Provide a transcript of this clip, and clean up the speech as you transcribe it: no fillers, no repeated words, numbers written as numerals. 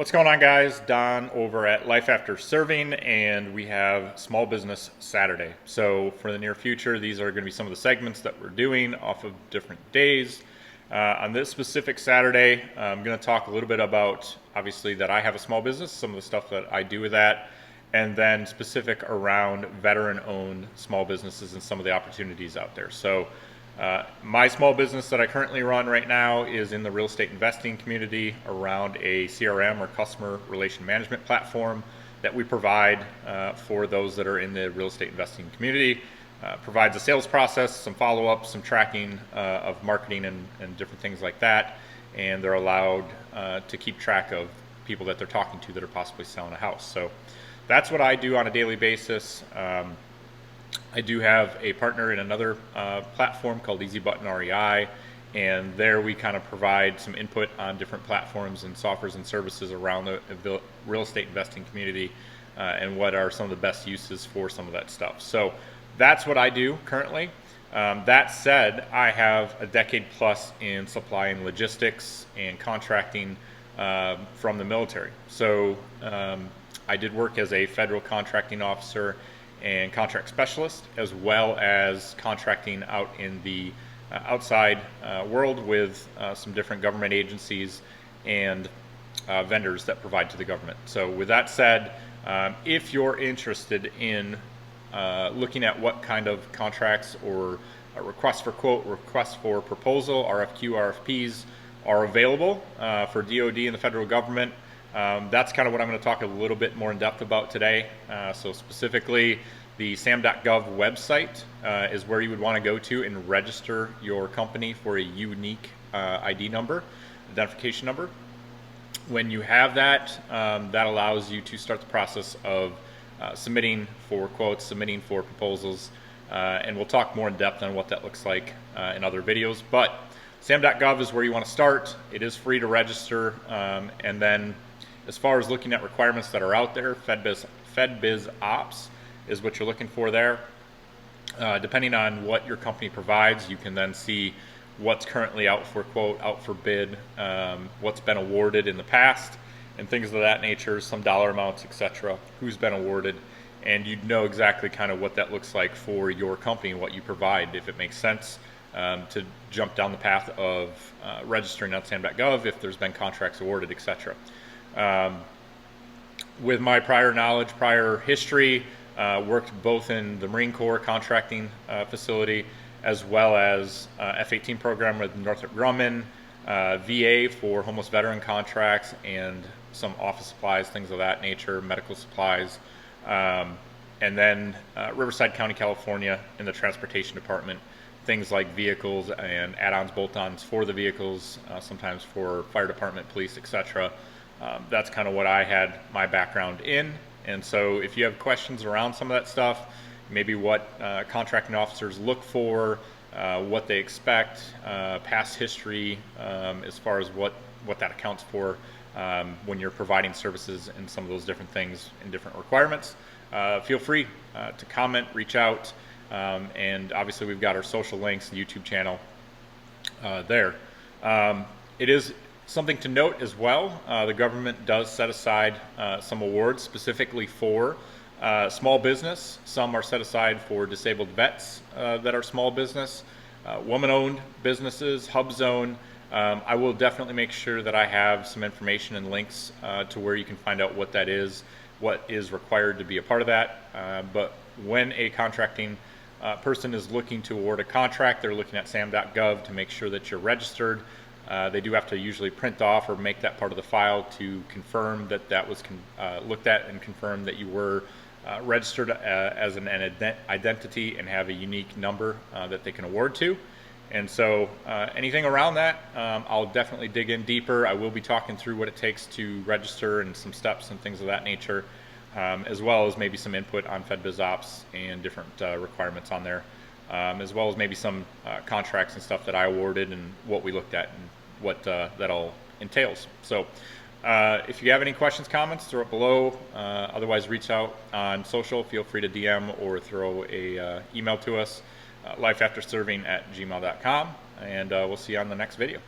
What's going on, guys? Don over at Life After Serving, and we have Small Business Saturday. So for the near future, these are going to be some of the segments that we're doing off of different days. On this specific Saturday, I'm going to talk a little bit about, obviously, that I have a small business, some of the stuff that I do with that, and then specific around veteran-owned small businesses and some of the opportunities out there. So my small business that I currently run right now is in the real estate investing community around a CRM or customer relation management platform that we provide for those that are in the real estate investing community. Provides a sales process, some follow-up, some tracking of marketing and different things like that, and they're allowed to keep track of people that they're talking to that are possibly selling a house. So that's what I do on a daily basis. I do have a partner in another platform called Easy Button REI, and there we kind of provide some input on different platforms and softwares and services around the real estate investing community and what are some of the best uses for some of that stuff. So that's what I do currently. That said, I have a decade plus in supply and logistics and contracting from the military. So I did work as a federal contracting officer and contract specialist, as well as contracting out in the outside world with some different government agencies and vendors that provide to the government. So with that said, if you're interested in looking at what kind of contracts or requests for quote, requests for proposal, RFQ, RFPs are available for DoD and the federal government, that's kind of what I'm going to talk a little bit more in depth about today. So specifically, the Sam.gov website is where you would want to go to and register your company for a unique ID number, identification number. When you have that, that allows you to start the process of submitting for quotes, submitting for proposals, and we'll talk more in depth on what that looks like in other videos. But Sam.gov is where you want to start. It is free to register, and then as far as looking at requirements that are out there, FedBiz Ops is what you're looking for there. Depending on what your company provides, you can then see what's currently out for quote, out for bid, what's been awarded in the past, and things of that nature, some dollar amounts, etc., who's been awarded, and you'd know exactly kind of what that looks like for your company and what you provide, if it makes sense to jump down the path of registering on Sam.gov if there's been contracts awarded, etc. With my prior knowledge, prior history, worked both in the Marine Corps contracting facility as well as F-18 program with Northrop Grumman, VA for homeless veteran contracts, and some office supplies, things of that nature, medical supplies, and then Riverside County, California in the transportation department, things like vehicles and add-ons, bolt-ons for the vehicles, sometimes for fire department, police, etc. That's kind of what I had my background in. And so if you have questions around some of that stuff, maybe what contracting officers look for, what they expect, past history, as far as what that accounts for when you're providing services and some of those different things and different requirements, feel free to comment, reach out, and obviously we've got our social links, YouTube channel there. It is something to note as well, the government does set aside some awards specifically for small business. Some are set aside for disabled vets that are small business, woman-owned businesses, Hubzone. I will definitely make sure that I have some information and links to where you can find out what that is, what is required to be a part of that. But when a contracting person is looking to award a contract, they're looking at Sam.gov to make sure that you're registered. They do have to usually print off or make that part of the file to confirm that that was looked at and confirm that you were registered as an identity and have a unique number that they can award to. And so anything around that, I'll definitely dig in deeper. I will be talking through what it takes to register and some steps and things of that nature, as well as maybe some input on FedBiz Ops and different requirements on there, as well as maybe some contracts and stuff that I awarded and what we looked at and what that all entails. So if you have any questions, comments, throw it below. Otherwise, reach out on social. Feel free to DM or throw a email to us, lifeafterserving@gmail.com, and we'll see you on the next video.